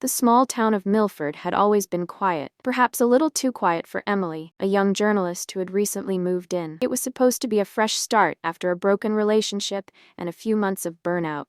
The small town of Milford had always been quiet, perhaps a little too quiet for Emily, a young journalist who had recently moved in. It was supposed to be a fresh start after a broken relationship and a few months of burnout.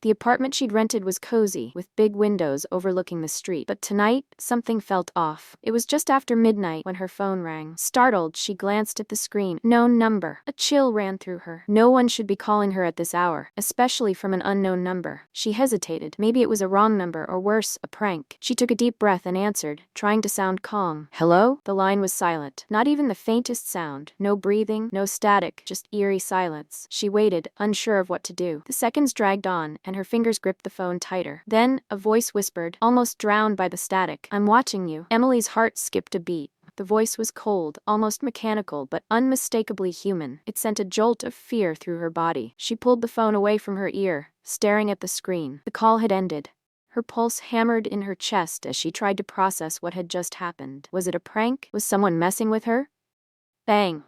The apartment she'd rented was cozy, with big windows overlooking the street. But tonight, something felt off. It was just after midnight when her phone rang. Startled, she glanced at the screen. No number. A chill ran through her. No one should be calling her at this hour, especially from an unknown number. She hesitated. Maybe it was a wrong number, or worse, a prank. She took a deep breath and answered, trying to sound calm. Hello? The line was silent. Not even the faintest sound. No breathing, no static, just eerie silence. She waited, unsure of what to do. The seconds dragged on, and her fingers gripped the phone tighter. Then, a voice whispered, almost drowned by the static, "I'm watching you." Emily's heart skipped a beat. The voice was cold, almost mechanical, but unmistakably human. It sent a jolt of fear through her body. She pulled the phone away from her ear, staring at the screen. The call had ended. Her pulse hammered in her chest as she tried to process what had just happened. Was it a prank? Was someone messing with her? Bang!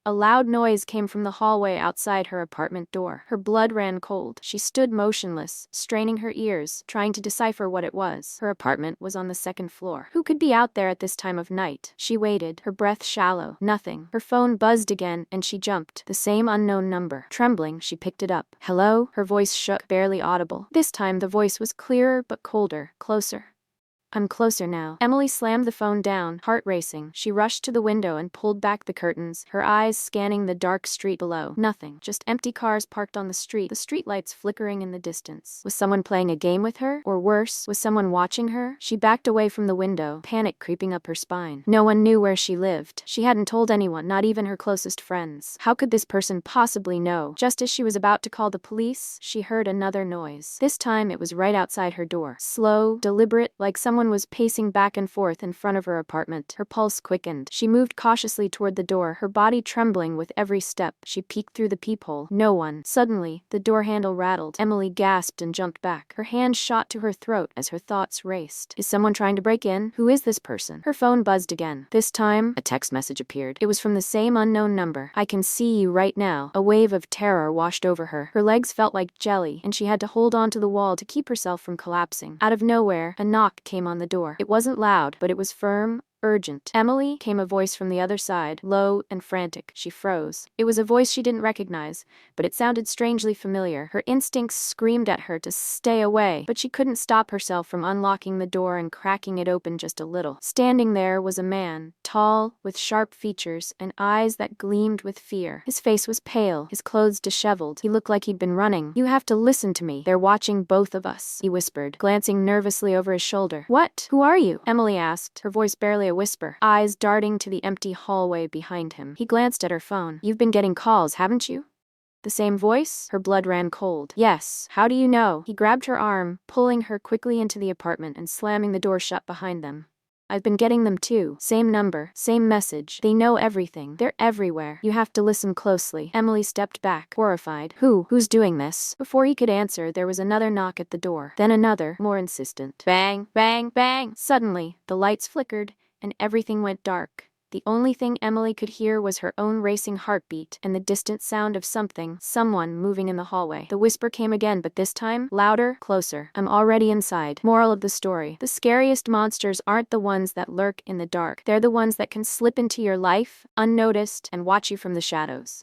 A loud noise came from the hallway outside her apartment door. Her blood ran cold. She stood motionless, straining her ears, trying to decipher what it was. Her apartment was on the second floor. Who could be out there at this time of night? She waited, her breath shallow. Nothing. Her phone buzzed again, and she jumped. The same unknown number. Trembling, she picked it up. Hello? Her voice shook, barely audible. This time the voice was clearer but colder, closer. I'm closer now. Emily slammed the phone down, heart racing. She rushed to the window and pulled back the curtains, her eyes scanning the dark street below. Nothing. Just empty cars parked on the street, the streetlights flickering in the distance. Was someone playing a game with her? Or worse, was someone watching her? She backed away from the window, panic creeping up her spine. No one knew where she lived. She hadn't told anyone, not even her closest friends. How could this person possibly know? Just as she was about to call the police, she heard another noise. This time it was right outside her door. Slow, deliberate, like someone was pacing back and forth in front of her apartment. Her pulse quickened. She moved cautiously toward the door, her body trembling with every step. She peeked through the peephole. No one. Suddenly, the door handle rattled. Emily gasped and jumped back. Her hand shot to her throat as her thoughts raced. Is someone trying to break in? Who is this person? Her phone buzzed again. This time, a text message appeared. It was from the same unknown number. I can see you right now. A wave of terror washed over her. Her legs felt like jelly, and she had to hold onto the wall to keep herself from collapsing. Out of nowhere, a knock came on the door. It wasn't loud, but it was firm, urgent. Emily, came a voice from the other side, low and frantic. She froze. It was a voice she didn't recognize, but it sounded strangely familiar. Her instincts screamed at her to stay away, but she couldn't stop herself from unlocking the door and cracking it open just a little. Standing there was a man, tall, with sharp features and eyes that gleamed with fear. His face was pale, his clothes disheveled. He looked like he'd been running. You have to listen to me. They're watching both of us, he whispered, glancing nervously over his shoulder. What? Who are you? Emily asked, her voice barely a whisper, eyes darting to the empty hallway behind him. He glanced at her phone. You've been getting calls, haven't you? The same voice? Her blood ran cold. Yes. How do you know? He grabbed her arm, pulling her quickly into the apartment and slamming the door shut behind them. I've been getting them too. Same number, same message. They know everything. They're everywhere. You have to listen closely. Emily stepped back, horrified. Who's doing this? Before he could answer, there was another knock at the door. Then another, more insistent. Bang, bang, bang. Suddenly, the lights flickered, and everything went dark. The only thing Emily could hear was her own racing heartbeat and the distant sound of someone moving in the hallway. The whisper came again, but this time, louder, closer. I'm already inside. Moral of the story. The scariest monsters aren't the ones that lurk in the dark. They're the ones that can slip into your life, unnoticed, and watch you from the shadows.